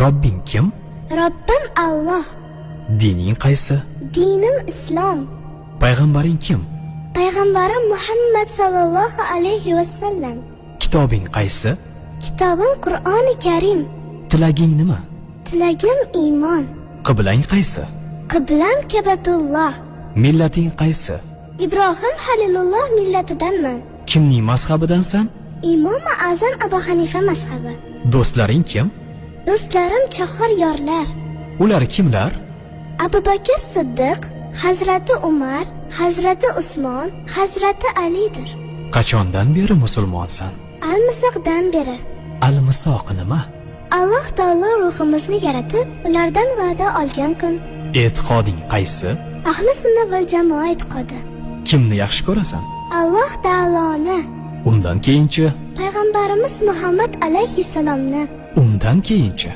Robbing kim? Robbim Alloh. Dining qaysi? Dinim Islom. Payg'ambaring kim? Payg'ambarim Muhammad sallallohu alayhi vasallam. Kitobing qaysi? Kitobim Qur'oni Karim. Tilaging nima? Tilagim iymon. Qiblang qaysi? Qiblam Kabatulloh. Millating qaysi? Ibrohim Halilulloh millatidanman. Kimning mazhabidansan? Imom Azam Abu Hanifa mazhabi. Do'stlaring kim? Do'stlarim chahor yorlar. Ular kimlar? Abu Bakr Siddiq, Hazrati Umar, Hazrati Usmon, Hazrati Alidir. Qachondan beri musulmonsan? Al-Misoqdan beri. Al-Misoq nima? Alloh taolo ruhimizni yaratib, ulardan va'da olgan kun. E'tiqoding qaysi? Ahli sunna val jamoa e'tiqodi. Kimni yaxshi ko'rasan? Alloh taoloni. Undan keyinchi? Payg'ambarimiz Muhammad alayhissalomni. Undan keyinchi?